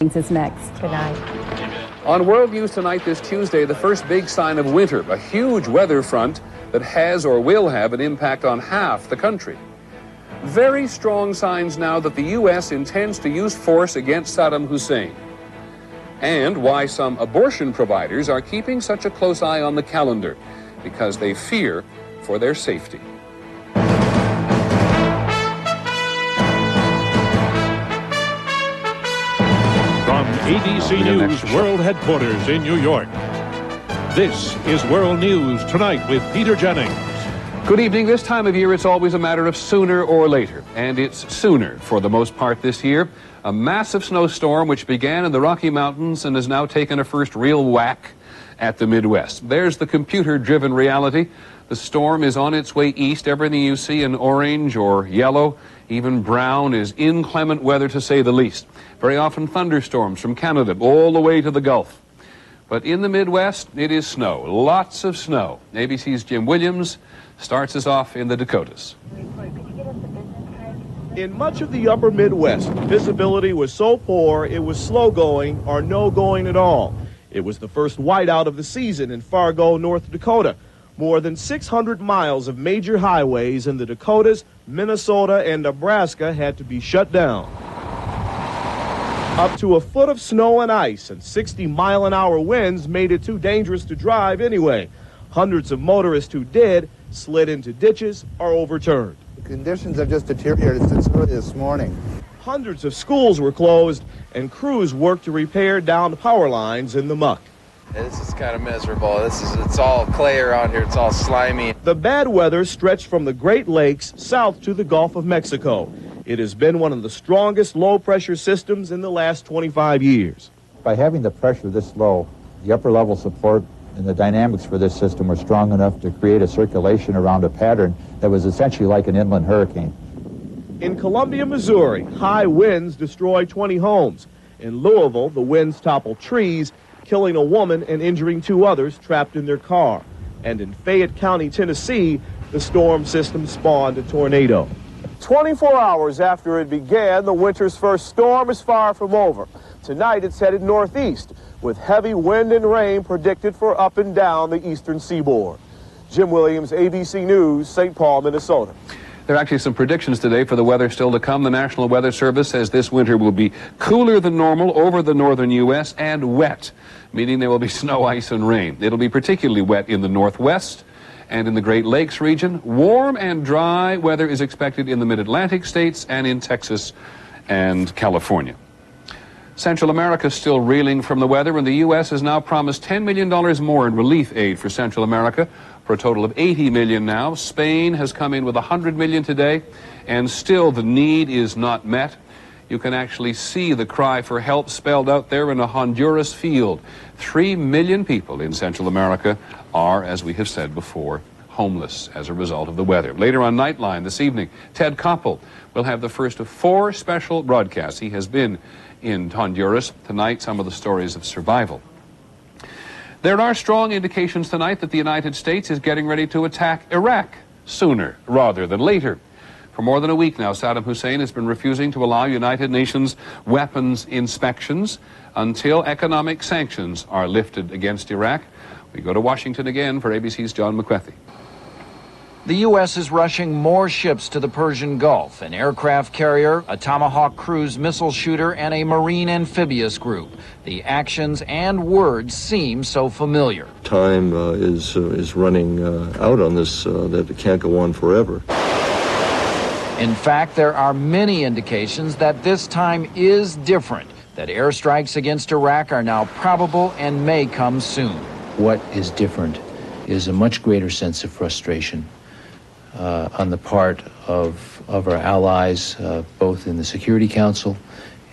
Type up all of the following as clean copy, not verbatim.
Is next. Good night. On World News Tonight this Tuesday, the first big sign of winter, a huge weather front that has or will have an impact on half the country. Very strong signs now that the U.S. intends to use force against Saddam Hussein. And why some abortion providers are keeping such a close eye on the calendar, because they fear for their safety. From ABC News World Headquarters in New York, this is World News Tonight with Peter Jennings. Good evening. This time of year, it's always a matter of sooner or later, and it's sooner for the most part this year. A massive snowstorm which began in the Rocky Mountains and has now taken a first real whack at the Midwest. There's the computer-driven reality. The storm is on its way east. Everything you see in orange or yellow, even brown, is inclement weather to say the least. Very often thunderstorms from Canada all the way to the Gulf. But in the Midwest, it is snow, lots of snow. ABC's Jim Williams starts us off in the Dakotas. In much of the upper Midwest, visibility was so poor it was slow going or no going at all. It was the first whiteout of the season in Fargo, North Dakota. More than 600 miles of major highways in the Dakotas, Minnesota, and Nebraska had to be shut down. Up to a foot of snow and ice and 60-mile-an-hour winds made it too dangerous to drive anyway. Hundreds of motorists who did slid into ditches or overturned. The conditions have just deteriorated since early this morning. Hundreds of schools were closed and crews worked to repair downed power lines in the muck. This is kind of miserable. It's all clay around here. It's all slimy. The bad weather stretched from the Great Lakes south to the Gulf of Mexico. It has been one of the strongest low-pressure systems in the last 25 years. By having the pressure this low, the upper-level support and the dynamics for this system were strong enough to create a circulation around a pattern that was essentially like an inland hurricane. In Columbia, Missouri, high winds destroyed 20 homes. In Louisville, the winds toppled trees, killing a woman and injuring 2 others trapped in their car. And in Fayette County, Tennessee, the storm system spawned a tornado. 24 hours after it began, the winter's first storm is far from over. Tonight, it's headed northeast, with heavy wind and rain predicted for up and down the eastern seaboard. Jim Williams, ABC News, St. Paul, Minnesota. There are actually some predictions today for the weather still to come. The National Weather Service says this winter will be cooler than normal over the northern U.S. and wet, meaning there will be snow, ice, and rain. It'll be particularly wet in the northwest and in the Great Lakes region. Warm and dry weather is expected in the mid-Atlantic states and in Texas and California. Central America is still reeling from the weather, and the U.S. has now promised $10 million more in relief aid for Central America, for a total of $80 million now. Spain has come in with $100 million today, and still the need is not met. You can actually see the cry for help spelled out there in a Honduras field. 3 million people in Central America are, as we have said before, homeless as a result of the weather. Later on Nightline this evening, Ted Koppel will have the first of 4 special broadcasts. He has been in Honduras. Tonight, some of the stories of survival. There are strong indications tonight that the United States is getting ready to attack Iraq sooner rather than later. For more than a week now, Saddam Hussein has been refusing to allow United Nations weapons inspections until economic sanctions are lifted against Iraq. We go to Washington again for ABC's John McWethy. The U.S. is rushing more ships to the Persian Gulf, an aircraft carrier, a Tomahawk cruise missile shooter, and a marine amphibious group. The actions and words seem so familiar. Time is running out on this, that it can't go on forever. In fact, there are many indications that this time is different, that airstrikes against Iraq are now probable and may come soon. What is different is a much greater sense of frustration on the part of our allies, both in the Security Council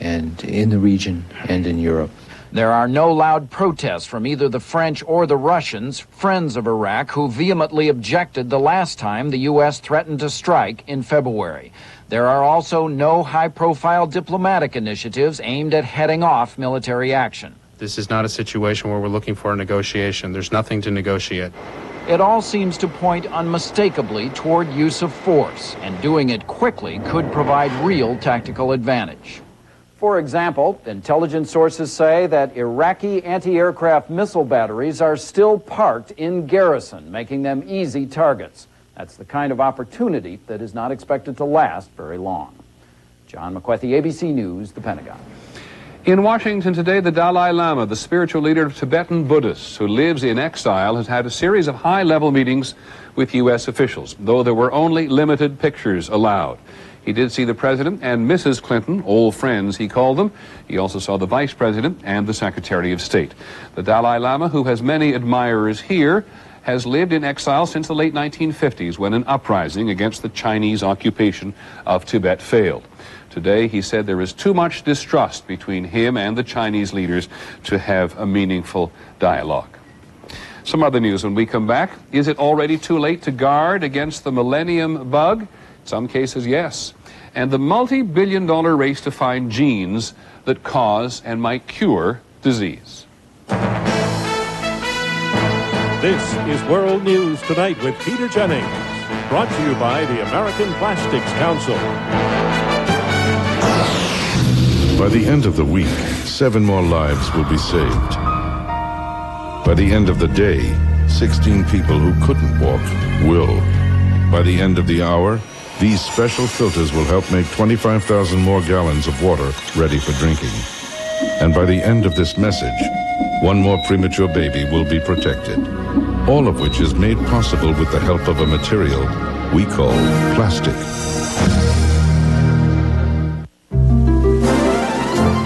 and in the region and in Europe. There are no loud protests from either the French or the Russians, friends of Iraq, who vehemently objected the last time the U.S. threatened to strike in February. There are also no high-profile diplomatic initiatives aimed at heading off military action. This is not a situation where we're looking for a negotiation. There's nothing to negotiate. It all seems to point unmistakably toward use of force, and doing it quickly could provide real tactical advantage. For example, intelligence sources say that Iraqi anti-aircraft missile batteries are still parked in garrison, making them easy targets. That's the kind of opportunity that is not expected to last very long. John McWethy, ABC News, the Pentagon. In Washington today, the Dalai Lama, the spiritual leader of Tibetan Buddhists who lives in exile, has had a series of high-level meetings with U.S. officials, though there were only limited pictures allowed. He did see the President and Mrs. Clinton, old friends he called them. He also saw the Vice President and the Secretary of State. The Dalai Lama, who has many admirers here, has lived in exile since the late 1950s when an uprising against the Chinese occupation of Tibet failed. Today, he said there is too much distrust between him and the Chinese leaders to have a meaningful dialogue. Some other news when we come back. Is it already too late to guard against the millennium bug? In some cases, yes. And the multi-billion-dollar race to find genes that cause and might cure disease. This is World News Tonight with Peter Jennings, brought to you by the American Plastics Council. By the end of the week, 7 more lives will be saved. By the end of the day, 16 people who couldn't walk will. By the end of the hour, these special filters will help make 25,000 more gallons of water ready for drinking. And by the end of this message, 1 more premature baby will be protected. All of which is made possible with the help of a material we call plastic.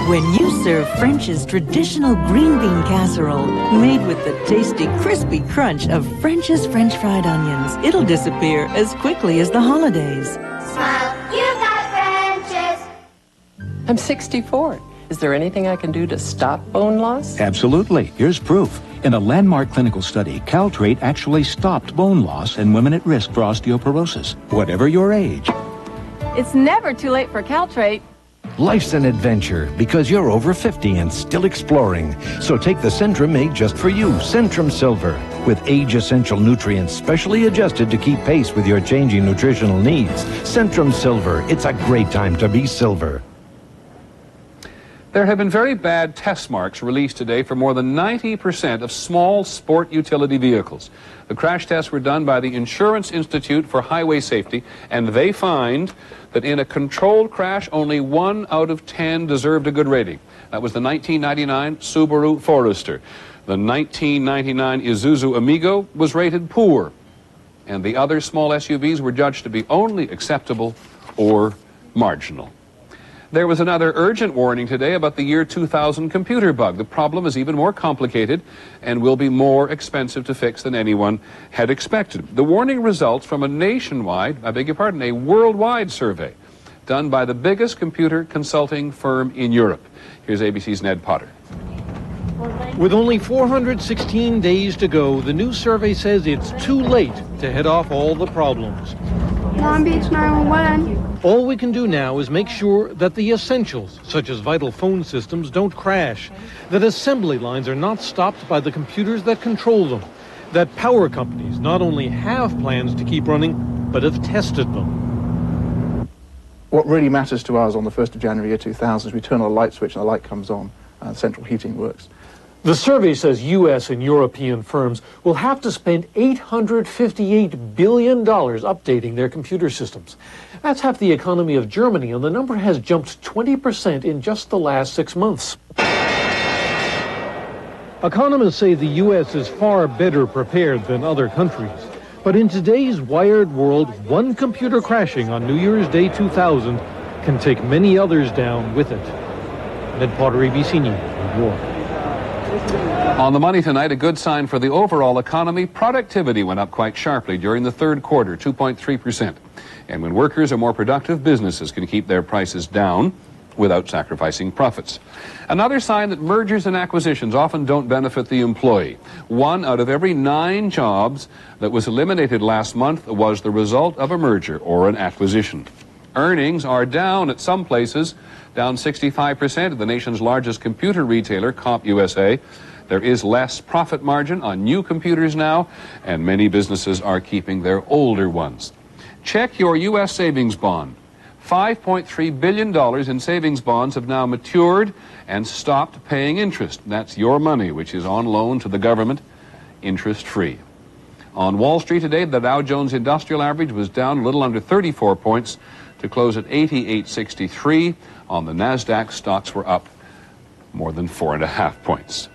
When you serve French's traditional green bean casserole, made with the tasty, crispy crunch of French's French fried onions, it'll disappear as quickly as the holidays. Smile, you've got French's. I'm 64. Is there anything I can do to stop bone loss? Absolutely. Here's proof. In a landmark clinical study, Caltrate actually stopped bone loss in women at risk for osteoporosis, whatever your age. It's never too late for Caltrate. Life's an adventure because you're over 50 and still exploring. So take the Centrum made just for you, Centrum Silver, with age-essential nutrients specially adjusted to keep pace with your changing nutritional needs. Centrum Silver, it's a great time to be silver. There have been very bad test marks released today for more than 90% of small sport utility vehicles. The crash tests were done by the Insurance Institute for Highway Safety, and they find that in a controlled crash, only 1 out of 10 deserved a good rating. That was the 1999 Subaru Forester. The 1999 Isuzu Amigo was rated poor, and the other small SUVs were judged to be only acceptable or marginal. There was another urgent warning today about the year 2000 computer bug. The problem is even more complicated and will be more expensive to fix than anyone had expected. The warning results from a a worldwide survey done by the biggest computer consulting firm in Europe. Here's ABC's Ned Potter. With only 416 days to go, the new survey says it's too late to head off all the problems. Long Beach 911. All we can do now is make sure that the essentials, such as vital phone systems, don't crash, that assembly lines are not stopped by the computers that control them, that power companies not only have plans to keep running, but have tested them. What really matters to us on the 1st of January 2000 is we turn on a light switch and the light comes on and central heating works. The survey says U.S. and European firms will have to spend $858 billion updating their computer systems. That's half the economy of Germany, and the number has jumped 20% in just the last 6 months. Economists say the U.S. is far better prepared than other countries. But in today's wired world, one computer crashing on New Year's Day 2000 can take many others down with it. Ned Potter, ABC News, New York. On the money tonight, a good sign for the overall economy. Productivity went up quite sharply during the third quarter, 2.3%. And when workers are more productive, businesses can keep their prices down without sacrificing profits. Another sign that mergers and acquisitions often don't benefit the employee. 1 out of every 9 jobs that was eliminated last month was the result of a merger or an acquisition. Earnings are down at some places, down 65% at the nation's largest computer retailer, CompUSA. There is less profit margin on new computers now, and many businesses are keeping their older ones. Check your U.S. savings bond. $5.3 billion in savings bonds have now matured and stopped paying interest. That's your money, which is on loan to the government, interest-free. On Wall Street today, the Dow Jones Industrial Average was down a little under 34 points to close at 88.63. On the NASDAQ, stocks were up more than 4.5 points.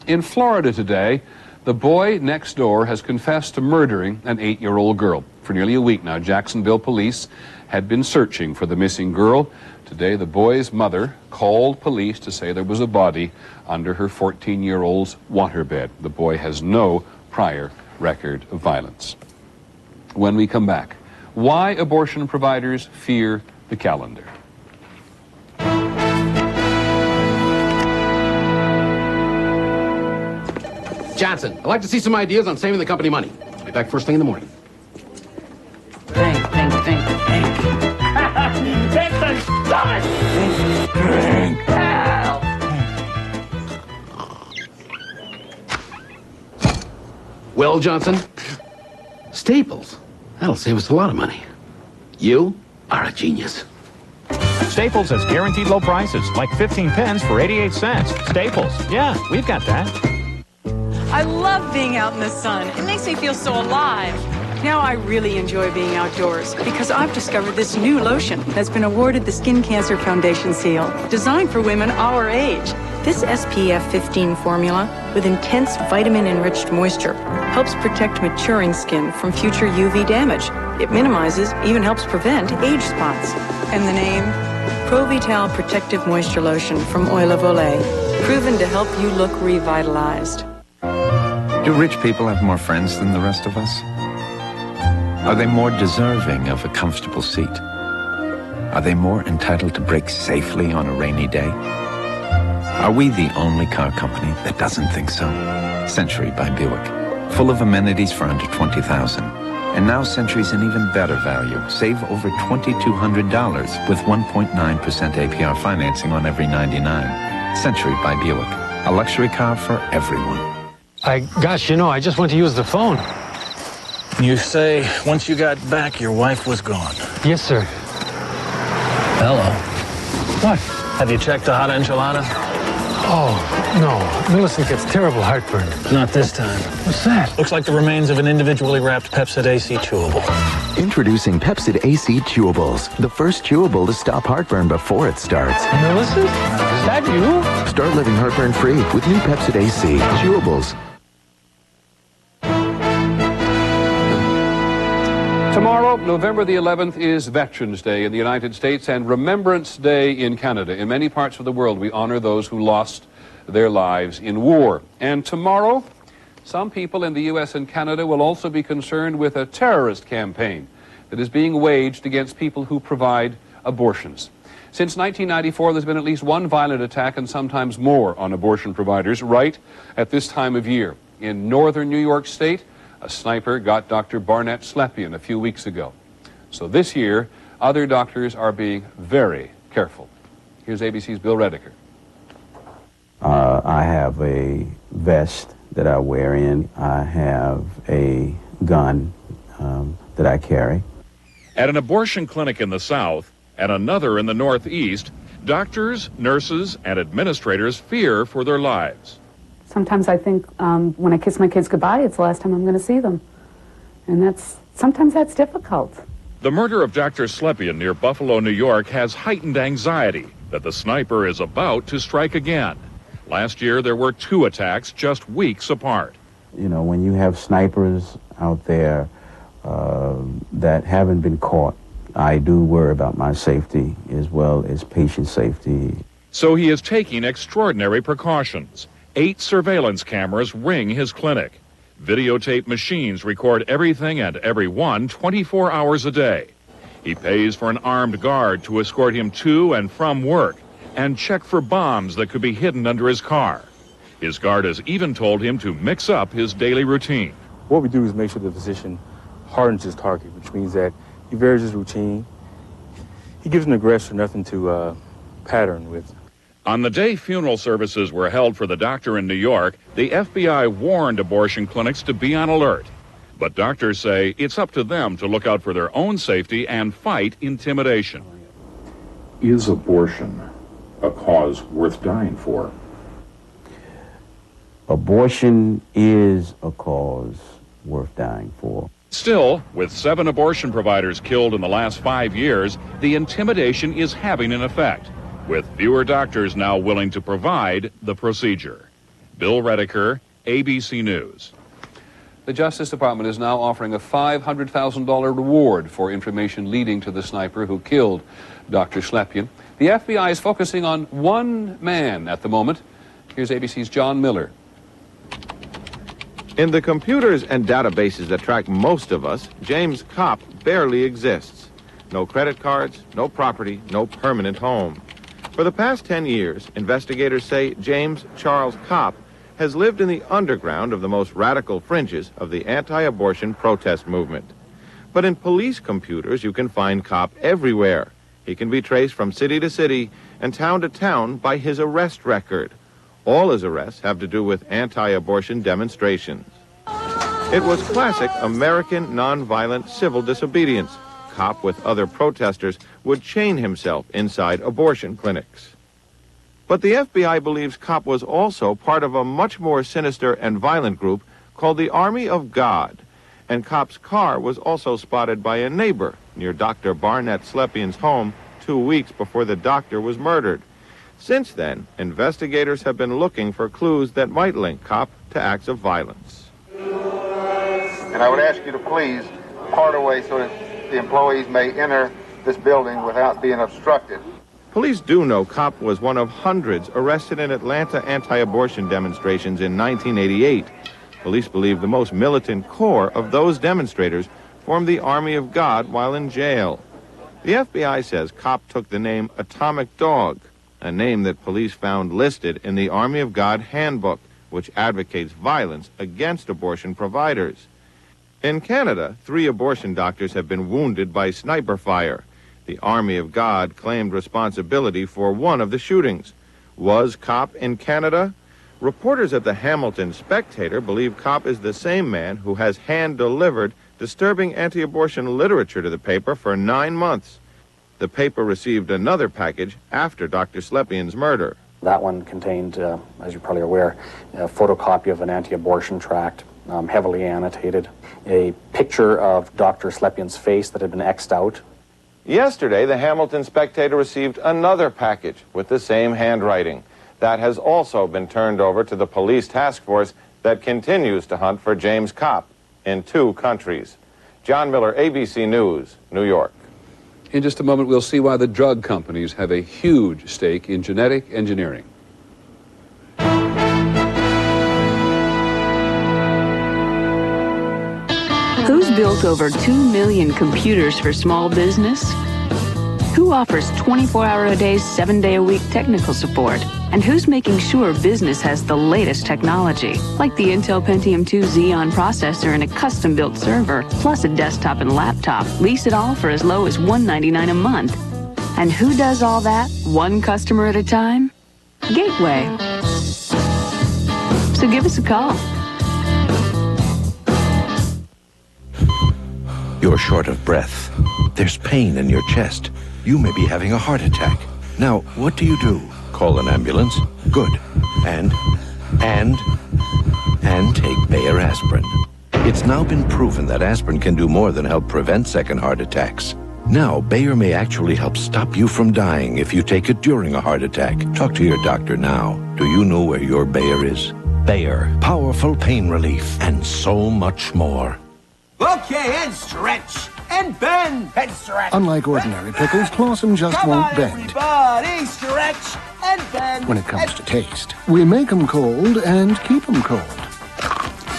In Florida today, the boy next door has confessed to murdering an 8-year-old girl. For nearly a week now, Jacksonville police had been searching for the missing girl. Today, the boy's mother called police to say there was a body under her 14-year-old's waterbed. The boy has no prior record of violence. When we come back, why abortion providers fear the calendar. Johnson, I'd like to see some ideas on saving the company money. I'll be back first thing in the morning. Think. That's the dumbest. Help. Well, Johnson, Staples. That'll save us a lot of money. You are a genius. Staples has guaranteed low prices, like 15 pens for 88 cents. Staples, yeah, we've got that. I love being out in the sun. It makes me feel so alive. Now I really enjoy being outdoors because I've discovered this new lotion that's been awarded the Skin Cancer Foundation seal, designed for women our age. This SPF 15 formula, with intense vitamin-enriched moisture, helps protect maturing skin from future UV damage. It minimizes, even helps prevent, age spots. And the name? Pro-Vital Protective Moisture Lotion from Oil of Olay, proven to help you look revitalized. Do rich people have more friends than the rest of us? Are they more deserving of a comfortable seat? Are they more entitled to brake safely on a rainy day? Are we the only car company that doesn't think so? Century by Buick, full of amenities for under $20,000. And now Century's an even better value. Save over $2,200 with 1.9% APR financing on every 99. Century by Buick, a luxury car for everyone. Gosh, I just went to use the phone. You say once you got back, your wife was gone. Yes, sir. Hello. What? Have you checked the hot enchilada? Oh, no. Millicent gets terrible heartburn. Not this time. What's that? Looks like the remains of an individually wrapped Pepsid AC chewable. Introducing Pepsid AC Chewables, the first chewable to stop heartburn before it starts. Millicent? Is that you? Start living heartburn-free with new Pepsid AC Chewables. Tomorrow, November the 11th, is Veterans Day in the United States and Remembrance Day in Canada. In many parts of the world, we honor those who lost their lives in war. And tomorrow, some people in the U.S. and Canada will also be concerned with a terrorist campaign that is being waged against people who provide abortions. Since 1994, there's been at least one violent attack and sometimes more on abortion providers right at this time of year. In northern New York State, a sniper got Dr. Barnett Slepian a few weeks ago. So this year, other doctors are being very careful. Here's ABC's Bill Rediker. I have a vest that I wear in. I have a gun that I carry. At an abortion clinic in the South and another in the Northeast, doctors, nurses, and administrators fear for their lives. Sometimes I think when I kiss my kids goodbye, it's the last time I'm going to see them. And sometimes that's difficult. The murder of Dr. Slepian near Buffalo, New York has heightened anxiety that the sniper is about to strike again. Last year, there were 2 attacks just weeks apart. When you have snipers out there that haven't been caught, I do worry about my safety as well as patient safety. So he is taking extraordinary precautions. 8 surveillance cameras ring his clinic. Videotape machines record everything and everyone 24 hours a day. He pays for an armed guard to escort him to and from work and check for bombs that could be hidden under his car. His guard has even told him to mix up his daily routine. What we do is make sure the physician hardens his target, which means that he varies his routine. He gives an aggressor nothing to pattern with. On the day funeral services were held for the doctor in New York, the FBI warned abortion clinics to be on alert. But doctors say it's up to them to look out for their own safety and fight intimidation. Is abortion a cause worth dying for? Abortion is a cause worth dying for. Still, with 7 abortion providers killed in the last 5 years, the intimidation is having an effect, with fewer doctors now willing to provide the procedure. Bill Redeker, ABC News. The Justice Department is now offering a $500,000 reward for information leading to the sniper who killed Dr. Slepian. The FBI is focusing on one man at the moment. Here's ABC's John Miller. In the computers and databases that track most of us, James Kopp barely exists. No credit cards, no property, no permanent home. For the past 10 years, investigators say James Charles Kopp has lived in the underground of the most radical fringes of the anti-abortion protest movement. But in police computers, you can find Kopp everywhere. He can be traced from city to city and town to town by his arrest record. All his arrests have to do with anti-abortion demonstrations. It was classic American nonviolent civil disobedience. Kopp, with other protesters, would chain himself inside abortion clinics. But the FBI believes Kopp was also part of a much more sinister and violent group called the Army of God. And Kopp's car was also spotted by a neighbor near Dr. Barnett Slepian's home 2 weeks before the doctor was murdered. Since then, investigators have been looking for clues that might link Kopp to acts of violence. And I would ask you to please part away so that the employees may enter this building without being obstructed. Police do know Kopp was one of hundreds arrested in Atlanta anti-abortion demonstrations in 1988. Police believe the most militant core of those demonstrators formed the Army of God while in jail. The FBI says Kopp took the name Atomic Dog, a name that police found listed in the Army of God handbook, which advocates violence against abortion providers. In Canada, 3 abortion doctors have been wounded by sniper fire. The Army of God claimed responsibility for one of the shootings. Was Kopp in Canada? Reporters at the Hamilton Spectator believe Kopp is the same man who has hand-delivered disturbing anti-abortion literature to the paper for 9 months. The paper received another package after Dr. Slepian's murder. That one contained, as you're probably aware, a photocopy of an anti-abortion tract, heavily annotated, a picture of Dr. Slepian's face that had been X'd out. Yesterday, the Hamilton Spectator received another package with the same handwriting. That has also been turned over to the police task force that continues to hunt for James Kopp in 2 countries. John Miller, ABC News, New York. In just a moment, we'll see why the drug companies have a huge stake in genetic engineering. Who's built over 2 million computers for small business? Who offers 24-hour-a-day, 7-day-a-week technical support? And who's making sure business has the latest technology, like the Intel Pentium 2 Xeon processor and a custom-built server, plus a desktop and laptop? Lease it all for as low as $199 a month. And who does all that, one customer at a time? Gateway. So give us a call. You're short of breath. There's pain in your chest. You may be having a heart attack. Now, what do? Call an ambulance. Good. And take Bayer aspirin. It's now been proven that aspirin can do more than help prevent second heart attacks. Now, Bayer may actually help stop you from dying if you take it during a heart attack. Talk to your doctor now. Do you know where your Bayer is? Bayer, powerful pain relief, and so much more. Okay, and stretch, and bend, and stretch. Unlike ordinary pickles, Clausen just won't bend. Everybody, stretch and bend. When it comes to taste, we make them cold and keep them cold.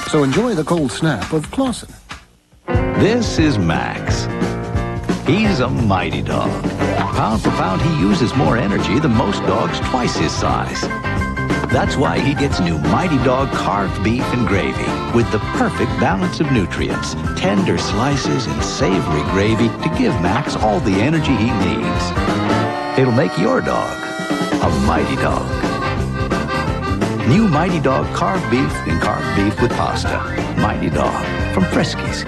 So enjoy the cold snap of Clausen. This is Max. He's a mighty dog. Pound for pound, he uses more energy than most dogs twice his size. That's why he gets new Mighty Dog carved beef and gravy with the perfect balance of nutrients, tender slices and savory gravy to give Max all the energy he needs. It'll make your dog a mighty dog. New Mighty Dog carved beef and carved beef with pasta. Mighty Dog from Friskies.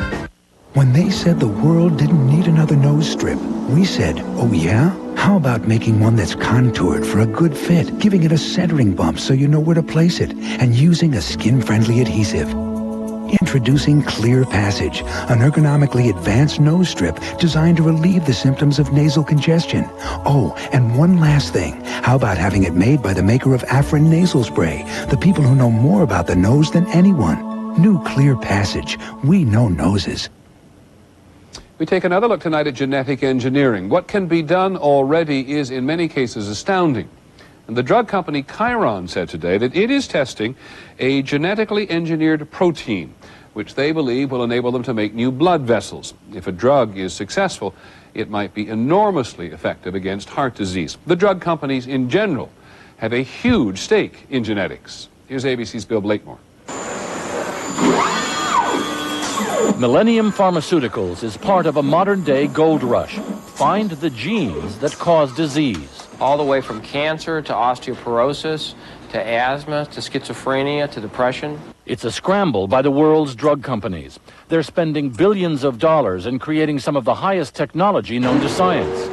When they said the world didn't need another nose strip, we said, oh yeah? How about making one that's contoured for a good fit, giving it a centering bump so you know where to place it, and using a skin-friendly adhesive? Introducing Clear Passage, an ergonomically advanced nose strip designed to relieve the symptoms of nasal congestion. Oh, and one last thing. How about having it made by the maker of Afrin Nasal Spray, the people who know more about the nose than anyone? New Clear Passage. We know noses. We take another look tonight at genetic engineering. What can be done already is in many cases astounding. And the drug company Chiron said today that it is testing a genetically engineered protein, which they believe will enable them to make new blood vessels. If a drug is successful, it might be enormously effective against heart disease. The drug companies in general have a huge stake in genetics. Here's ABC's Bill Blakemore. Millennium Pharmaceuticals is part of a modern-day gold rush. Find the genes that cause disease. All the way from cancer to osteoporosis, to asthma, to schizophrenia, to depression. It's a scramble by the world's drug companies. They're spending billions of dollars in creating some of the highest technology known to science.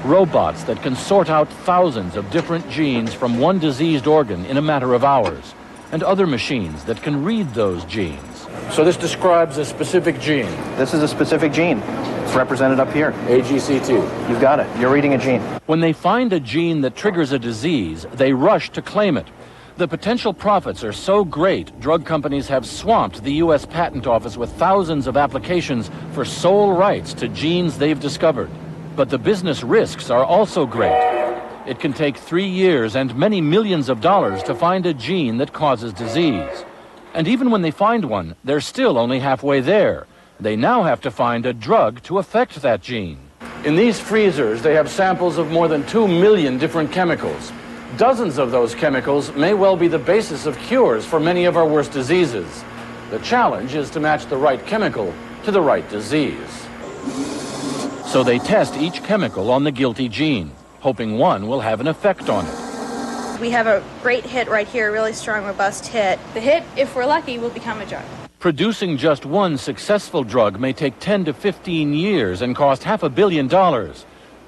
Robots that can sort out thousands of different genes from one diseased organ in a matter of hours. And other machines that can read those genes. So this describes a specific gene. This is a specific gene. It's represented up here. AGC2. You've got it. You're reading a gene. When they find a gene that triggers a disease, they rush to claim it. The potential profits are so great, drug companies have swamped the U.S. Patent Office with thousands of applications for sole rights to genes they've discovered. But the business risks are also great. It can take 3 years and many millions of dollars to find a gene that causes disease. And even when they find one, they're still only halfway there. They now have to find a drug to affect that gene. In these freezers, they have samples of more than 2 million different chemicals. Dozens of those chemicals may well be the basis of cures for many of our worst diseases. The challenge is to match the right chemical to the right disease. So they test each chemical on the guilty gene, hoping one will have an effect on it. We have a great hit right here, a really strong, robust hit. The hit, if we're lucky, will become a drug. Producing just one successful drug may take 10 to 15 years and cost $500 million.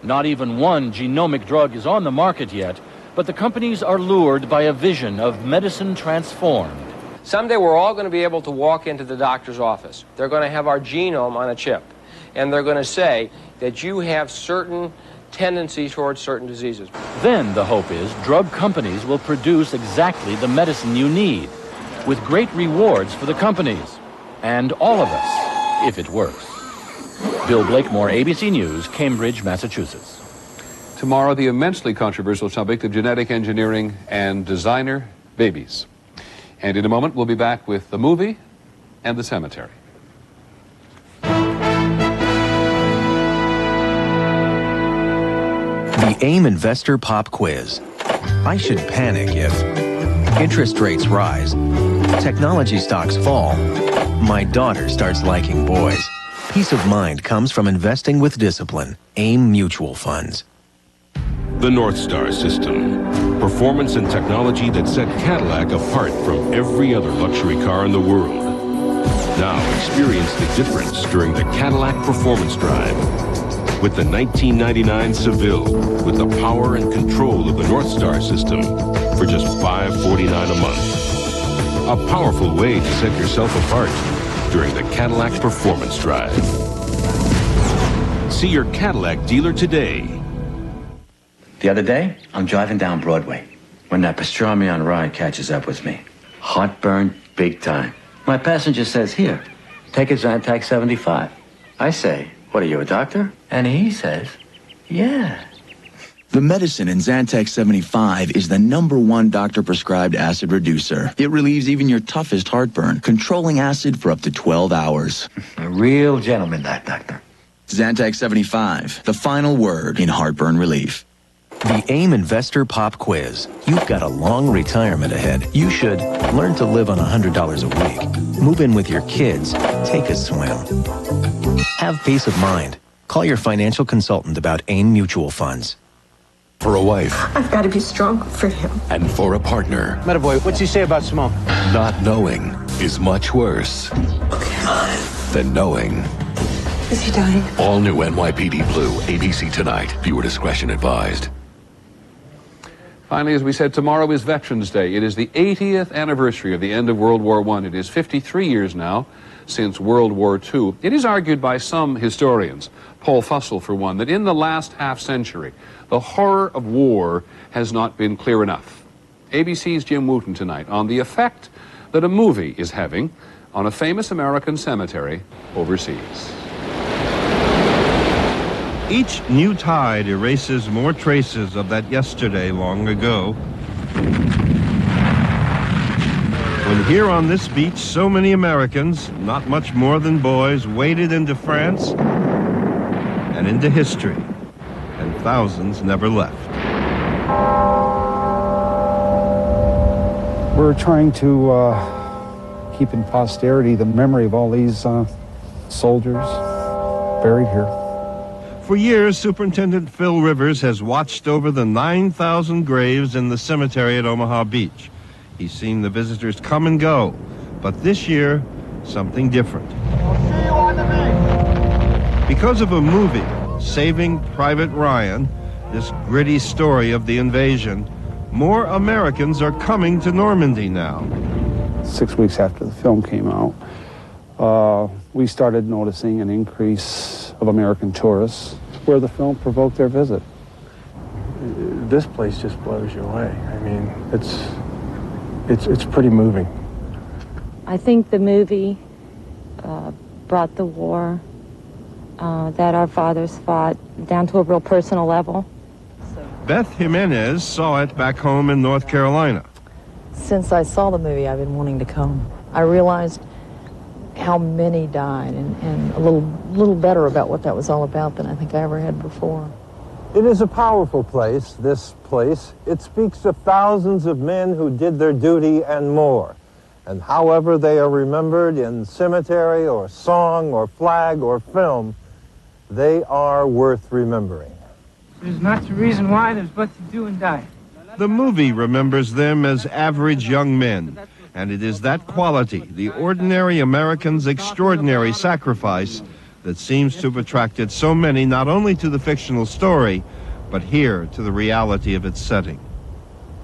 Not even one genomic drug is on the market yet, but the companies are lured by a vision of medicine transformed. Someday we're all going to be able to walk into the doctor's office. They're going to have our genome on a chip, and they're going to say that you have certain tendencies towards certain diseases. Then the hope is drug companies will produce exactly the medicine you need, with great rewards for the companies, and all of us, if it works. Bill Blakemore, ABC News, Cambridge, Massachusetts. Tomorrow, the immensely controversial subject of genetic engineering and designer babies. And in a moment, we'll be back with the movie and the cemetery. The AIM Investor Pop Quiz. I should panic if interest rates rise, technology stocks fall, my daughter starts liking boys. Peace of mind comes from investing with discipline. AIM Mutual Funds. The North Star System. Performance and technology that set Cadillac apart from every other luxury car in the world. Now experience the difference during the Cadillac Performance Drive. With the 1999 Seville, with the power and control of the North Star System for just $549 a month. A powerful way to set yourself apart during the Cadillac Performance Drive. See your Cadillac dealer today. The other day, I'm driving down Broadway when that pastrami on ride catches up with me. Heartburn, big time. My passenger says, "Here, take a Zantac 75. I say, "What are you, a doctor?" And he says, "Yeah." The medicine in Zantac 75 is the #1 doctor-prescribed acid reducer. It relieves even your toughest heartburn, controlling acid for up to 12 hours. A real gentleman, that doctor. Zantac 75, the final word in heartburn relief. The AIM Investor Pop Quiz. You've got a long retirement ahead. You should learn to live on $100 a week. Move in with your kids. Take a swim. Have peace of mind. Call your financial consultant about AIM Mutual Funds. For a wife. I've got to be strong for him. And for a partner. Metaboy, what's he say about Simone? Not knowing is much worse than knowing. Is he dying? All new NYPD Blue, ABC tonight. Viewer discretion advised. Finally, as we said, tomorrow is Veterans Day. It is the 80th anniversary of the end of World War I. It is 53 years now since World War II. It is argued by some historians, Paul Fussell for one, that in the last half-century, the horror of war has not been clear enough. ABC's Jim Wooten tonight on the effect that a movie is having on a famous American cemetery overseas. Each new tide erases more traces of that yesterday long ago. When here on this beach, so many Americans, not much more than boys, waded into France and into history, and thousands never left. We're trying to keep in posterity the memory of all these soldiers buried here. For years, Superintendent Phil Rivers has watched over the 9,000 graves in the cemetery at Omaha Beach. He's seen the visitors come and go, but this year, something different. We'll see you on the beach. Because of a movie, Saving Private Ryan, this gritty story of the invasion, more Americans are coming to Normandy now. 6 weeks after the film came out, we started noticing an increase of American tourists where the film provoked their visit. This place just blows you away. I mean, it's pretty moving. I think the movie brought the war that our fathers fought down to a real personal level. Beth Jimenez saw it back home in North Carolina. Since I saw the movie, I've been wanting to come. I realized how many died and a little better about what that was all about than I think I ever had before. It is a powerful place, this place. It speaks of thousands of men who did their duty and more. And however they are remembered in cemetery or song or flag or film, they are worth remembering. There's not the reason why, there's but to do and die. The movie remembers them as average young men, and it is that quality, the ordinary American's extraordinary sacrifice, that seems to have attracted so many not only to the fictional story, but here to the reality of its setting.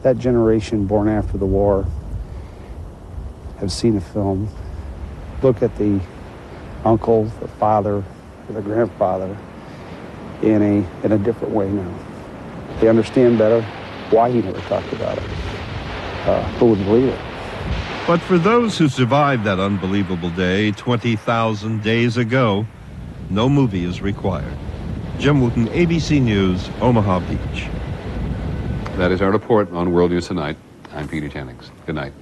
That generation born after the war have seen a film, look at the uncle, the father, or the grandfather in a different way now. They understand better why he never talked about it. Who would believe it? But for those who survived that unbelievable day 20,000 days ago, no movie is required. Jim Wooten, ABC News, Omaha Beach. That is our report on World News Tonight. I'm Peter Jennings. Good night.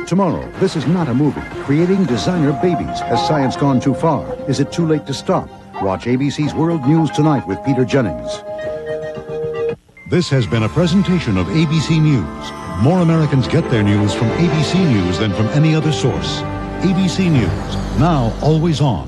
Tomorrow, this is not a movie. Creating designer babies. Has science gone too far? Is it too late to stop? Watch ABC's World News Tonight with Peter Jennings. This has been a presentation of ABC News. More Americans get their news from ABC News than from any other source. ABC News, now always on.